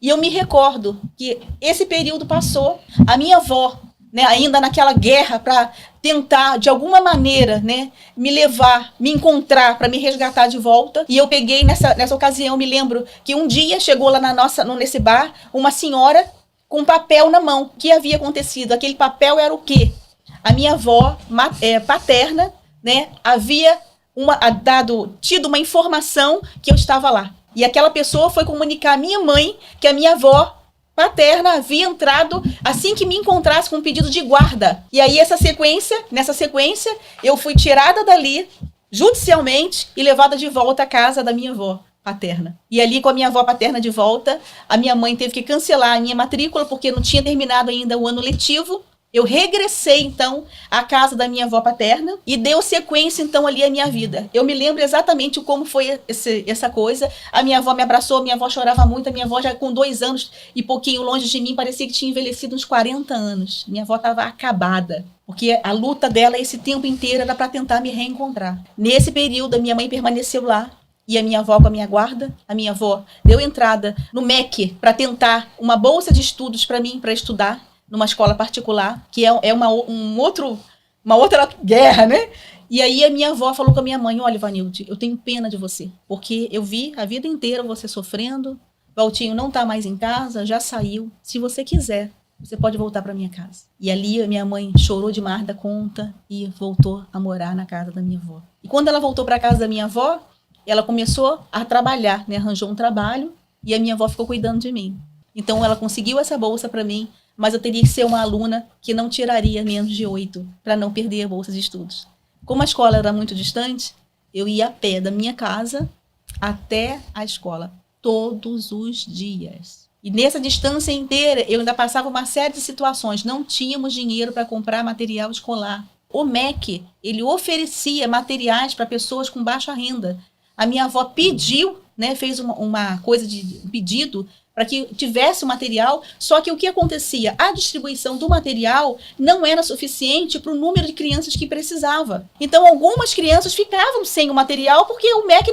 E eu me recordo que esse período passou, a minha avó, né, ainda naquela guerra para tentar, de alguma maneira, né, me levar, me encontrar, para me resgatar de volta. E eu peguei, nessa ocasião, me lembro que um dia chegou lá nesse bar, uma senhora com um papel na mão. O que havia acontecido? Aquele papel era o quê? A minha avó paterna, né, havia tido uma informação que eu estava lá. E aquela pessoa foi comunicar à minha mãe que a minha avó paterna havia entrado assim que me encontrasse com um pedido de guarda. E aí nessa sequência, eu fui tirada dali judicialmente e levada de volta à casa da minha avó paterna. E ali, com a minha avó paterna de volta, a minha mãe teve que cancelar a minha matrícula porque não tinha terminado ainda o ano letivo. Eu regressei, então, à casa da minha avó paterna e deu sequência, então, ali à minha vida. Eu me lembro exatamente como foi essa coisa. A minha avó me abraçou, a minha avó chorava muito, a minha avó já com 2 anos e pouquinho longe de mim, parecia que tinha envelhecido uns 40 anos. Minha avó estava acabada, porque a luta dela esse tempo inteiro era para tentar me reencontrar. Nesse período, a minha mãe permaneceu lá. E a minha avó com a minha guarda, a minha avó deu entrada no MEC para tentar uma bolsa de estudos para mim, para estudar numa escola particular, que é uma outra guerra, né? E aí a minha avó falou com a minha mãe: olha, Vanilde, eu tenho pena de você, porque eu vi a vida inteira você sofrendo, Valtinho não está mais em casa, já saiu, se você quiser, você pode voltar para minha casa. E ali a minha mãe chorou demais da conta e voltou a morar na casa da minha avó. E quando ela voltou para a casa da minha avó, ela começou a trabalhar, né? Arranjou um trabalho e a minha avó ficou cuidando de mim. Então ela conseguiu essa bolsa para mim, mas eu teria que ser uma aluna que não tiraria menos de 8 para não perder a bolsa de estudos. Como a escola era muito distante, eu ia a pé da minha casa até a escola, todos os dias. E nessa distância inteira, eu ainda passava uma série de situações. Não tínhamos dinheiro para comprar material escolar. O MEC, ele oferecia materiais para pessoas com baixa renda. A minha avó pediu, né, fez uma coisa de pedido para que tivesse o material, só que o que acontecia? A distribuição do material não era suficiente para o número de crianças que precisava. Então, algumas crianças ficavam sem o material porque o MEC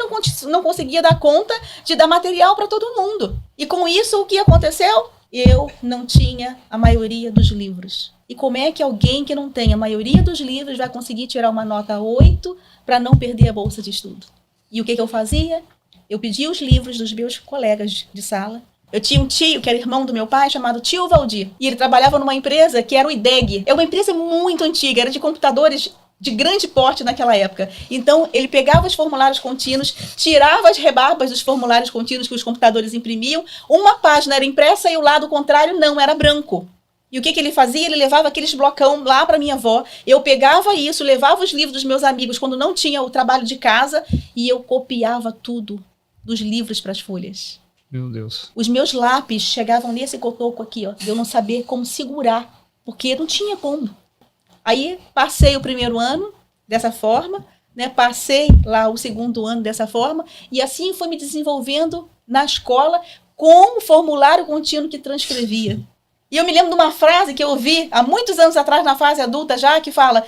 não conseguia dar conta de dar material para todo mundo. E com isso, o que aconteceu? Eu não tinha a maioria dos livros. E como é que alguém que não tem a maioria dos livros vai conseguir tirar uma nota 8 para não perder a bolsa de estudo? E o que eu fazia? Eu pedia os livros dos meus colegas de sala. Eu tinha um tio, que era irmão do meu pai, chamado tio Valdir. E ele trabalhava numa empresa que era o IDEG. É uma empresa muito antiga, era de computadores de grande porte naquela época. Então, ele pegava os formulários contínuos, tirava as rebarbas dos formulários contínuos que os computadores imprimiam. Uma página era impressa e o lado contrário não, era branco. E o que ele fazia? Ele levava aqueles blocão lá para minha avó. Eu pegava isso, levava os livros dos meus amigos quando não tinha o trabalho de casa e eu copiava tudo dos livros para as folhas. Meu Deus. Os meus lápis chegavam nesse cotoco aqui, ó, de eu não saber como segurar, porque não tinha como. Aí passei o primeiro ano dessa forma, né? Passei lá o segundo ano dessa forma e assim fui me desenvolvendo na escola com o formulário contínuo que transcrevia. E eu me lembro de uma frase que eu ouvi há muitos anos atrás, na fase adulta já, que fala,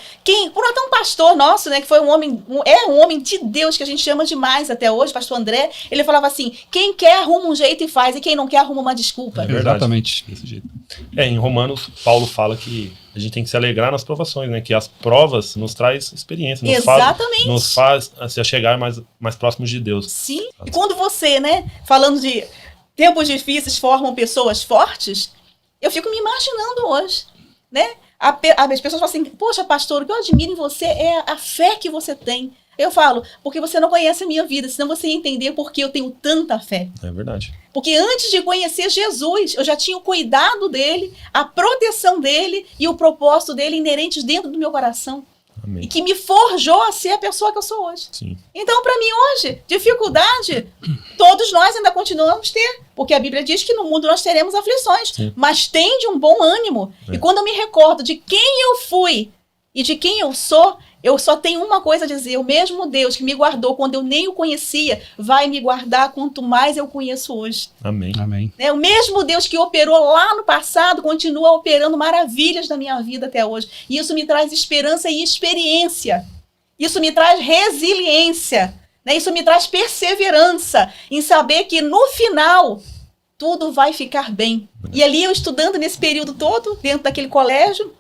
por até um pastor nosso, né, que foi um homem de Deus, que a gente chama demais até hoje, pastor André, ele falava assim, quem quer arruma um jeito e faz, e quem não quer arruma uma desculpa. É verdade. Exatamente. Desse jeito. Em Romanos, Paulo fala que a gente tem que se alegrar nas provações, né, que as provas nos traz experiência, nos faz se chegar mais próximos de Deus. Sim, e quando você, né, falando de tempos difíceis formam pessoas fortes, eu fico me imaginando hoje, né? As pessoas falam assim, poxa, pastor, o que eu admiro em você é a fé que você tem. Eu falo, porque você não conhece a minha vida, senão você ia entender por que eu tenho tanta fé. É verdade. Porque antes de conhecer Jesus, eu já tinha o cuidado dele, a proteção dele e o propósito dele inerentes dentro do meu coração. Amém. E que me forjou a ser a pessoa que eu sou hoje. Sim. Então, para mim hoje, dificuldade, todos nós ainda continuamos a ter. Porque a Bíblia diz que no mundo nós teremos aflições. Sim. Mas tem de um bom ânimo. É. E quando eu me recordo de quem eu fui e de quem eu sou, eu só tenho uma coisa a dizer. O mesmo Deus que me guardou quando eu nem o conhecia, vai me guardar quanto mais eu conheço hoje. Amém. Amém. O mesmo Deus que operou lá no passado, continua operando maravilhas na minha vida até hoje. E isso me traz esperança e experiência. Isso me traz resiliência. Isso me traz perseverança em saber que no final tudo vai ficar bem. E ali eu estudando nesse período todo, dentro daquele colégio,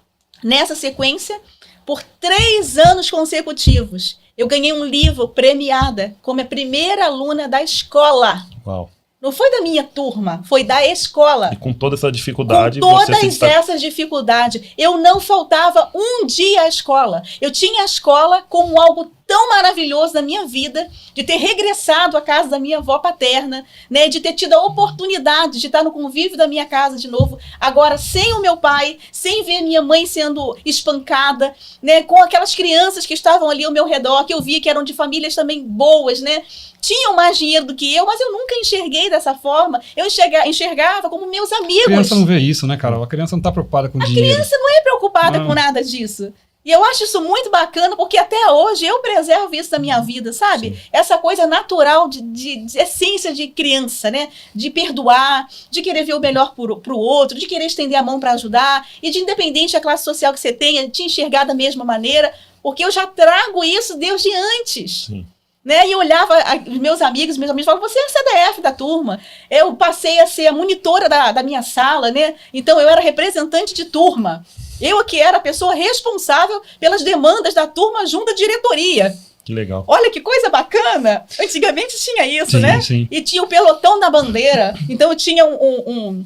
nessa sequência, por 3 anos consecutivos, eu ganhei um livro premiada como a primeira aluna da escola. Uau. Não foi da minha turma, foi da escola. E com toda essa dificuldade... Com todas essas dificuldades. Eu não faltava um dia à escola. Eu tinha a escola como algo tão maravilhoso na minha vida, de ter regressado à casa da minha avó paterna, né, de ter tido a oportunidade de estar no convívio da minha casa de novo, agora sem o meu pai, sem ver minha mãe sendo espancada, né, com aquelas crianças que estavam ali ao meu redor, que eu via que eram de famílias também boas, né, tinham mais dinheiro do que eu, mas eu nunca enxerguei dessa forma. Eu enxergava como meus amigos. A criança não vê isso, né, Carol? A criança não está preocupada com dinheiro. A criança não é preocupada com nada disso. E eu acho isso muito bacana, porque até hoje eu preservo isso da minha vida, sabe? Sim. Essa coisa natural de essência de criança, né? De perdoar, de querer ver o melhor pro outro, de querer estender a mão para ajudar, e de independente da classe social que você tenha, te enxergar da mesma maneira, porque eu já trago isso desde antes. Sim. Né? E eu olhava meus amigos falavam, você é a CDF da turma. Eu passei a ser a monitora da minha sala, né? Então eu era representante de turma. Eu que era a pessoa responsável pelas demandas da turma junto à diretoria. Que legal. Olha que coisa bacana. Antigamente tinha isso, sim, né? Sim. E tinha o pelotão da bandeira. Então eu tinha um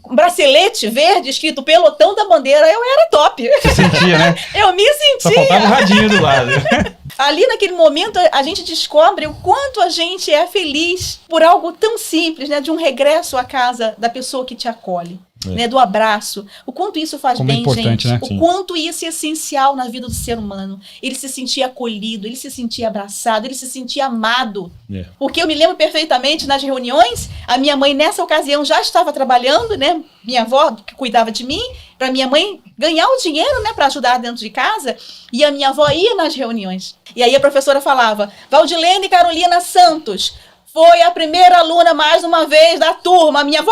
bracelete verde escrito pelotão da bandeira. Eu era top. Você sentia, né? Eu me sentia. Só faltava um radinho do lado. Ali naquele momento a gente descobre o quanto a gente é feliz por algo tão simples, né? De um regresso à casa da pessoa que te acolhe. Né, do abraço, o quanto isso faz bem, gente, né? O quanto isso é essencial na vida do ser humano. Ele se sentia acolhido, ele se sentia abraçado, ele se sentia amado. Porque eu me lembro perfeitamente nas reuniões, a minha mãe nessa ocasião já estava trabalhando, né? Minha avó que cuidava de mim, para minha mãe ganhar o dinheiro, né, para ajudar dentro de casa, e a minha avó ia nas reuniões. E aí a professora falava: Valdilene Carolina Santos foi a primeira aluna, mais uma vez, da turma. Minha avó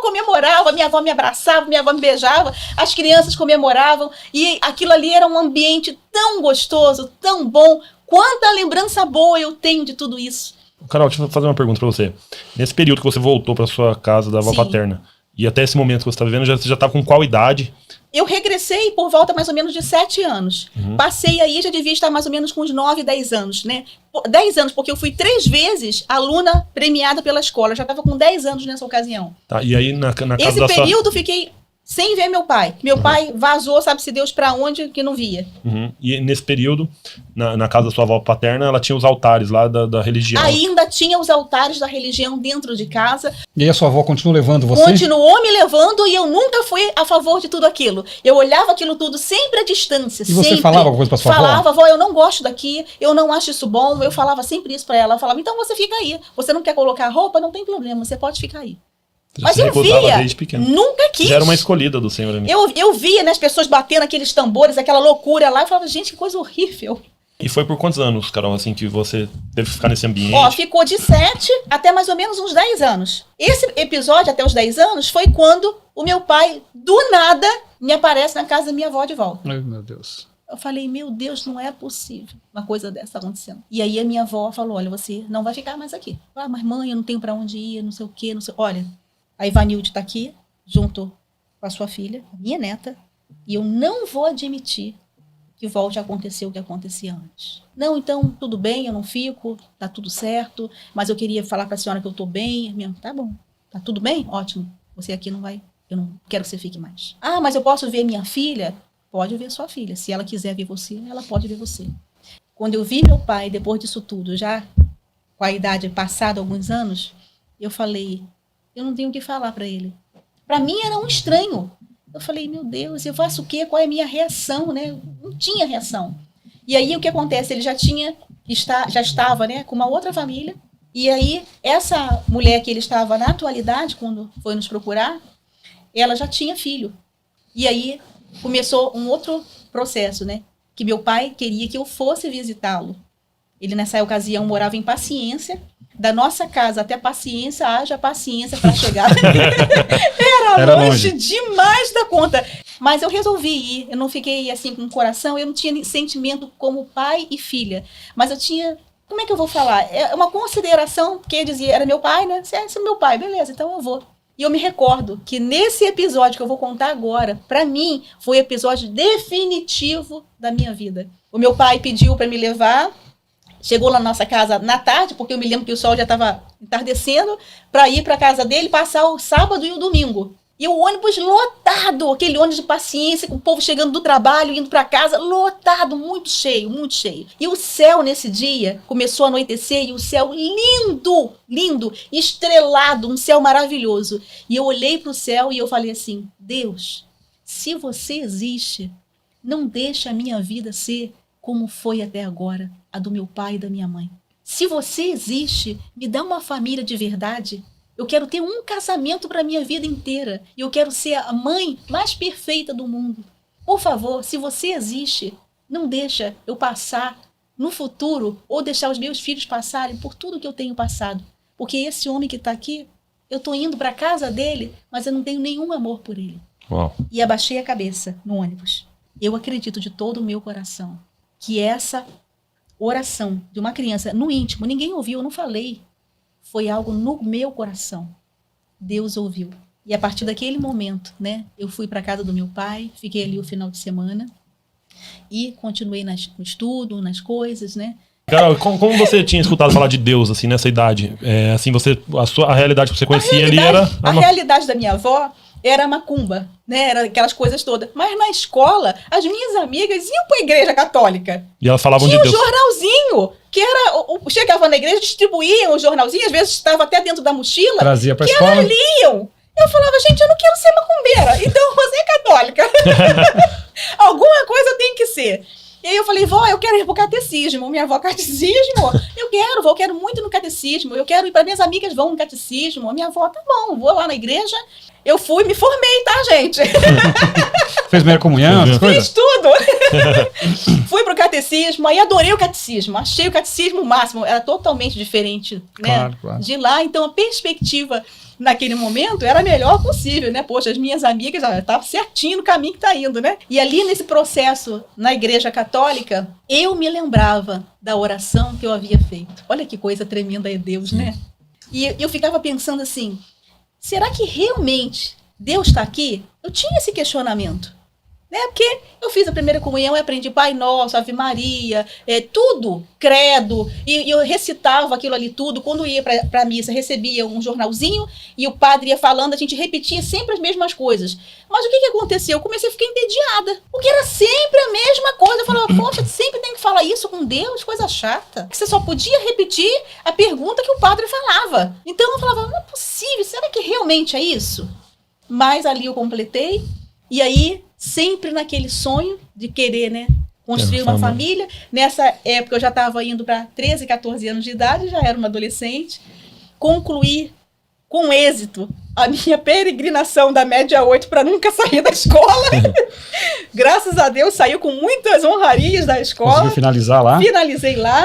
comemorava, minha avó me abraçava, minha avó me beijava, as crianças comemoravam, e aquilo ali era um ambiente tão gostoso, tão bom. Quanta lembrança boa eu tenho de tudo isso. Carol, deixa eu fazer uma pergunta para você. Nesse período que você voltou para sua casa da avó paterna, e até esse momento que você está vivendo, você já estava com qual idade? Eu regressei por volta mais ou menos de 7 anos. Passei aí, já devia estar mais ou menos com uns 9, 10 anos, né? 10 anos, porque eu fui 3 vezes aluna premiada pela escola. Eu já estava com 10 anos nessa ocasião. Tá, e aí na casa esse período fiquei sem ver meu pai. Meu pai vazou, sabe-se Deus pra onde, que não via. E nesse período, na casa da sua avó paterna, ela tinha os altares lá da religião. Ainda tinha os altares da religião dentro de casa. E aí a sua avó continuou levando você? Continuou me levando, e eu nunca fui a favor de tudo aquilo. Eu olhava aquilo tudo sempre à distância. E você falava alguma coisa pra sua avó? Falava, avó, eu não gosto daqui, eu não acho isso bom. Eu falava sempre isso pra ela. Eu falava, então você fica aí. Você não quer colocar roupa? Não tem problema, você pode ficar aí. Mas eu via, nunca quis. Já era uma escolhida do Senhor. Eu via, né, as pessoas batendo aqueles tambores, aquela loucura lá, eu falava, gente, que coisa horrível. E foi por quantos anos, Carol, assim, que você teve que ficar nesse ambiente? Ficou de 7 até mais ou menos uns 10 anos. Esse episódio, até os 10 anos, foi quando o meu pai, do nada, me aparece na casa da minha avó de volta. Ai, meu Deus. Eu falei, meu Deus, não é possível uma coisa dessa acontecendo. E aí a minha avó falou, olha, você não vai ficar mais aqui. Ah, mas mãe, eu não tenho pra onde ir, não sei o quê, não sei... Olha... A Ivanilde está aqui, junto com a sua filha, a minha neta, e eu não vou admitir que volte a acontecer o que acontecia antes. Não, então, tudo bem, eu não fico, tá tudo certo, mas eu queria falar para a senhora que eu estou bem. Tá bom, tá tudo bem? Ótimo, você aqui não vai, eu não quero que você fique mais. Ah, mas eu posso ver minha filha? Pode ver sua filha, se ela quiser ver você, ela pode ver você. Quando eu vi meu pai, depois disso tudo, já com a idade passada, alguns anos, eu falei... Eu não tenho o que falar para ele. Para mim era um estranho. Eu falei, meu Deus, eu faço o quê? Qual é a minha reação, né? Não tinha reação. E aí o que acontece? Ele já estava, né, com uma outra família. E aí essa mulher que ele estava na atualidade, quando foi nos procurar, ela já tinha filho. E aí começou um outro processo, né? Que meu pai queria que eu fosse visitá-lo. Ele nessa ocasião morava em Paciência. Da nossa casa até Paciência, haja paciência para chegar. Era longe demais da conta. Mas eu resolvi ir. Eu não fiquei assim com o coração. Eu não tinha sentimento como pai e filha. Mas eu tinha como é que eu vou falar? É uma consideração, porque dizia, era meu pai, né? Você é meu pai, beleza, então eu vou. E eu me recordo que nesse episódio que eu vou contar agora, para mim, foi o episódio definitivo da minha vida. O meu pai pediu para me levar, chegou lá na nossa casa na tarde, porque eu me lembro que o sol já estava entardecendo, para ir para a casa dele, passar o sábado e o domingo. E o ônibus lotado, aquele ônibus de paciência, com o povo chegando do trabalho, indo para casa, lotado, muito cheio, muito cheio. E o céu nesse dia começou a anoitecer e o céu lindo, lindo, estrelado, um céu maravilhoso. E eu olhei para o céu e eu falei assim, Deus, se você existe, não deixe a minha vida ser como foi até agora, a do meu pai e da minha mãe. Se você existe, me dá uma família de verdade. Eu quero ter um casamento para a minha vida inteira. E eu quero ser a mãe mais perfeita do mundo. Por favor, se você existe, não deixa eu passar no futuro ou deixar os meus filhos passarem por tudo que eu tenho passado. Porque esse homem que está aqui, eu estou indo para a casa dele, mas eu não tenho nenhum amor por ele. Uau. E abaixei a cabeça no ônibus. Eu acredito de todo o meu coração que essa oração de uma criança no íntimo, ninguém ouviu, eu não falei. Foi algo no meu coração. Deus ouviu. E a partir daquele momento, né, eu fui para a casa do meu pai, fiquei ali o final de semana e continuei no estudo, nas coisas, né. Carol, como você tinha escutado falar de Deus, assim, nessa idade? Assim, a realidade que você conhecia ali era... A realidade da minha avó era macumba, né, era aquelas coisas todas. Mas na escola, as minhas amigas iam para a igreja católica. E elas falavam de Deus. Tinha um jornalzinho, que era... Chegava na igreja, distribuíam o jornalzinho, às vezes estava até dentro da mochila. Trazia para a escola. Que elas liam. Eu falava, gente, eu não quero ser macumbeira, então você é católica. Alguma coisa tem que ser. E aí eu falei, vó, eu quero ir pro catecismo. Minha avó, catecismo? Eu quero, vó, eu quero muito no catecismo. Eu quero ir para minhas amigas vão no catecismo. A minha avó, tá bom, vou lá na igreja. Eu fui, me formei, tá, gente? Fez primeira comunhão, essas coisas? Fiz tudo. Fui pro catecismo, aí adorei o catecismo. Achei o catecismo o máximo. Era totalmente diferente, né? Claro. De lá, então a perspectiva naquele momento era a melhor possível, né? Poxa, as minhas amigas estavam certinho no caminho que tá indo, né? E ali nesse processo, na igreja católica, eu me lembrava da oração que eu havia feito. Olha que coisa tremenda é Deus, né? E eu ficava pensando assim, será que realmente Deus está aqui? Eu tinha esse questionamento, né? Porque eu fiz a primeira comunhão e aprendi Pai Nosso, Ave Maria, tudo, credo, e eu recitava aquilo ali tudo. Quando ia para a missa, recebia um jornalzinho e o padre ia falando, a gente repetia sempre as mesmas coisas. Mas o que aconteceu? Eu comecei a ficar entediada, porque era sempre a mesma coisa. Eu falava, poxa, sempre tem que falar isso com Deus, coisa chata. Você só podia repetir a pergunta que o padre falava. Então eu falava, não é possível, será que realmente é isso? Mas ali eu completei, e aí sempre naquele sonho de querer, né, construir uma família. Nessa época eu já estava indo para 13, 14 anos de idade, já era uma adolescente. Concluí com êxito a minha peregrinação da média 8 para nunca sair da escola. Graças a Deus saiu com muitas honrarias da escola. Conseguiu finalizar lá? Finalizei lá.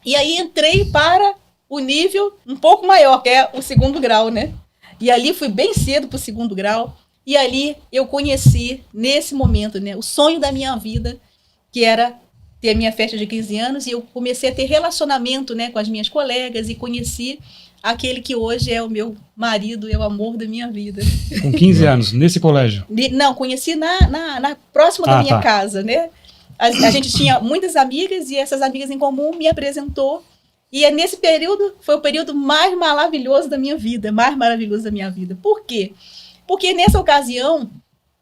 E aí entrei para o nível um pouco maior, que é o 2º grau, né? E ali fui bem cedo para o 2º grau. E ali eu conheci, nesse momento, né, o sonho da minha vida, que era ter a minha festa de 15 anos. E eu comecei a ter relacionamento, né, com as minhas colegas e conheci aquele que hoje é o meu marido, é o amor da minha vida. Com 15 anos, nesse colégio? Não, conheci na próxima da minha casa, né? A gente tinha muitas amigas e essas amigas em comum me apresentou. E nesse período, foi o período mais maravilhoso da minha vida, Por quê? Porque nessa ocasião,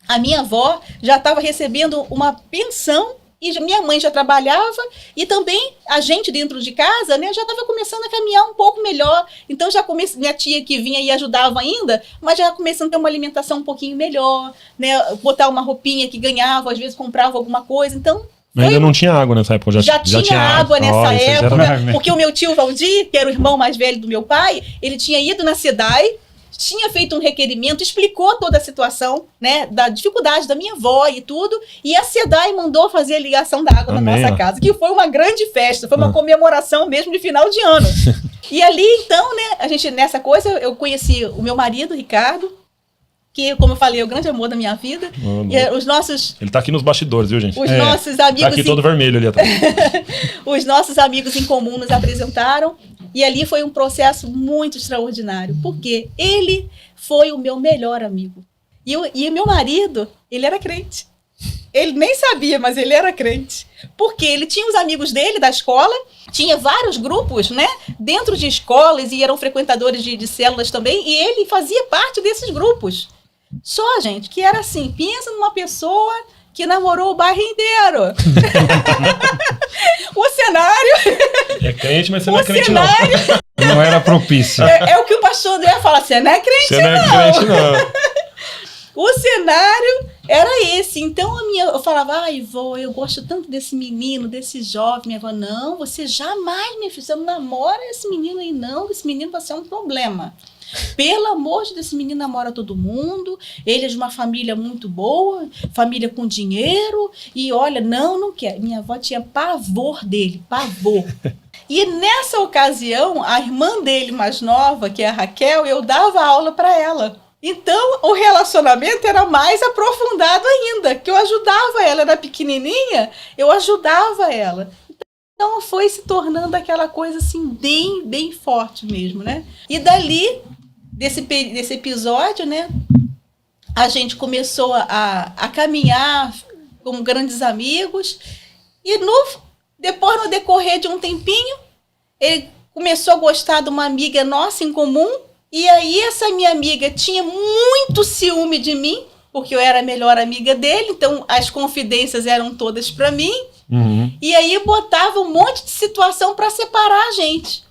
a minha avó já estava recebendo uma pensão e minha mãe já trabalhava e também a gente dentro de casa, né, já estava começando a caminhar um pouco melhor. Então já comecei, minha tia que vinha e ajudava ainda, mas já começando a ter uma alimentação um pouquinho melhor, né, botar uma roupinha que ganhava, às vezes comprava alguma coisa. Então ainda não tinha água nessa época? Já tinha água nessa época, porque o meu tio Valdir, que era o irmão mais velho do meu pai, ele tinha ido na SEDAI, tinha feito um requerimento, explicou toda a situação, né, da dificuldade da minha avó e tudo, e a SEDAI mandou fazer a ligação da água na nossa casa, que foi uma grande festa, foi uma comemoração mesmo de final de ano. E ali, então, né, a gente, nessa coisa, eu conheci o meu marido, Ricardo, que, como eu falei, é o grande amor da minha vida. E os nossos... Ele tá aqui nos bastidores, viu, gente? Os nossos amigos... Tá aqui todo vermelho ali atrás. Os nossos amigos em comum nos apresentaram. E ali foi um processo muito extraordinário. Porque ele foi o meu melhor amigo. E o meu marido, ele era crente. Ele nem sabia, mas ele era crente. Porque ele tinha os amigos dele da escola, tinha vários grupos, né? Dentro de escolas, e eram frequentadores de células também, e ele fazia parte desses grupos. Só, gente, que era assim, pensa numa pessoa que namorou o bairro inteiro. O cenário... É crente, mas você não é crente, não. Não era propício. É o que o pastor André fala, você não é crente, não. Você não é crente, não. O cenário era esse. Então, eu falava, ai, vó, eu gosto tanto desse menino, desse jovem. Minha avó, não, você jamais, minha filha, você não namora esse menino aí, não. Esse menino vai ser um problema. Pelo amor de Deus, esse menino namora todo mundo, ele é de uma família muito boa, família com dinheiro, e olha, não quer. Minha avó tinha pavor dele, pavor. E nessa ocasião, a irmã dele mais nova, que é a Raquel, eu dava aula para ela. Então, o relacionamento era mais aprofundado ainda, que eu ajudava ela, era pequenininha, eu ajudava ela. Então, foi se tornando aquela coisa assim, bem forte mesmo, né? E dali, desse episódio, né, a gente começou a caminhar como grandes amigos, e depois, no decorrer de um tempinho, ele começou a gostar de uma amiga nossa em comum, e aí essa minha amiga tinha muito ciúme de mim, porque eu era a melhor amiga dele, então as confidências eram todas para mim, e aí botava um monte de situação para separar a gente.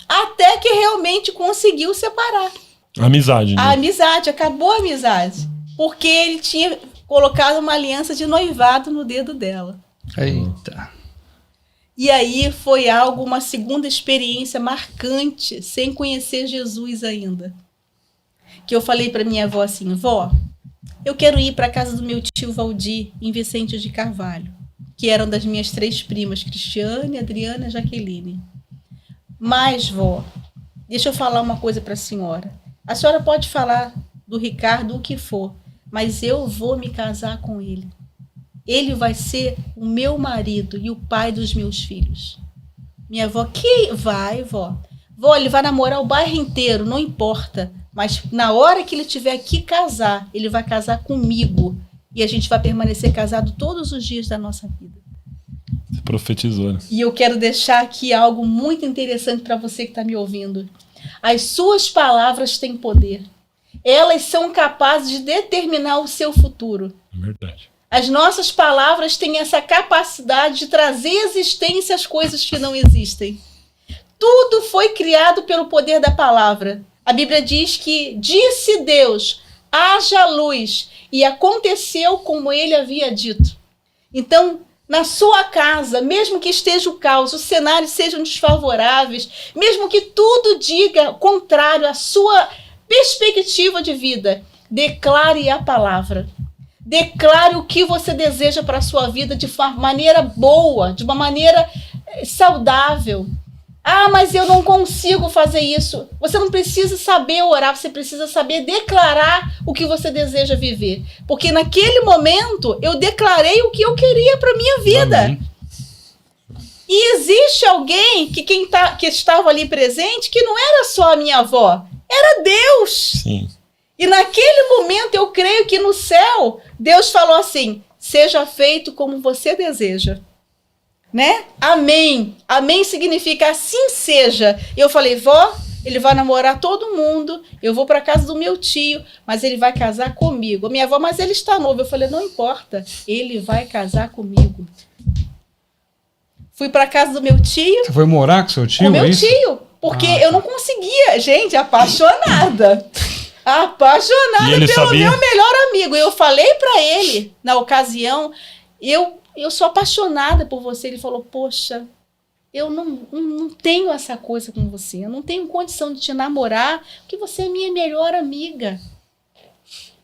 Até que realmente conseguiu separar. Amizade, né? A amizade, acabou a amizade. Porque ele tinha colocado uma aliança de noivado no dedo dela. Eita. E aí foi uma segunda experiência marcante, sem conhecer Jesus ainda. Que eu falei para minha avó assim, vó, eu quero ir para a casa do meu tio Valdir, em Vicente de Carvalho, que eram das minhas 3 primas, Cristiane, Adriana e Jaqueline. Mas, vó, deixa eu falar uma coisa para a senhora. A senhora pode falar do Ricardo o que for, mas eu vou me casar com ele. Ele vai ser o meu marido e o pai dos meus filhos. Minha avó, que vai, vó? Vó, ele vai namorar o bairro inteiro, não importa. Mas na hora que ele tiver que casar, ele vai casar comigo. E a gente vai permanecer casado todos os dias da nossa vida. Você profetizou, né? E eu quero deixar aqui algo muito interessante para você que está me ouvindo. As suas palavras têm poder. Elas são capazes de determinar o seu futuro. É verdade. As nossas palavras têm essa capacidade de trazer à existência as coisas que não existem. Tudo foi criado pelo poder da palavra. A Bíblia diz que disse Deus, haja luz, e aconteceu como ele havia dito. Então, na sua casa, mesmo que esteja o caos, os cenários sejam desfavoráveis, mesmo que tudo diga contrário à sua perspectiva de vida, declare a palavra. Declare o que você deseja para a sua vida de maneira boa, de uma maneira saudável. Ah, mas eu não consigo fazer isso. Você não precisa saber orar, você precisa saber declarar o que você deseja viver. Porque naquele momento eu declarei o que eu queria para a minha vida. Amém. E existe alguém que estava ali presente que não era só a minha avó, era Deus. Sim. E naquele momento eu creio que no céu Deus falou assim, seja feito como você deseja. Né? Amém. Amém significa assim seja. Eu falei, vó, ele vai namorar todo mundo, eu vou para casa do meu tio, mas ele vai casar comigo. Minha avó, mas ele está novo. Eu falei, não importa, ele vai casar comigo. Fui para casa do meu tio. Você foi morar com seu tio? Com meu tio, porque eu não conseguia, gente, apaixonada. Apaixonada pelo meu melhor amigo. Eu falei para ele, na ocasião, eu sou apaixonada por você. Ele falou, poxa, eu não tenho essa coisa com você. Eu não tenho condição de te namorar, porque você é minha melhor amiga.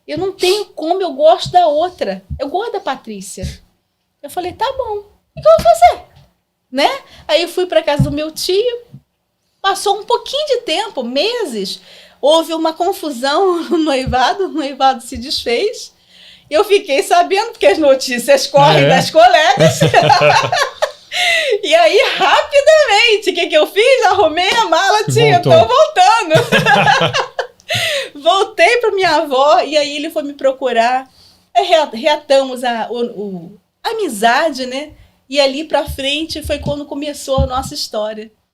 Eu não tenho como, eu gosto da outra. Eu gosto da Patrícia. Eu falei, tá bom, o que eu vou fazer? Né? Aí eu fui para casa do meu tio. Passou um pouquinho de tempo, meses. houve uma confusão no noivado, o noivado se desfez. Eu fiquei sabendo, porque as notícias correm das colegas. E aí, rapidamente, o que eu fiz? Arrumei a mala, tia, tô voltando. Voltei para minha avó, e aí ele foi me procurar. Reatamos a amizade, né? E ali para frente foi quando começou a nossa história.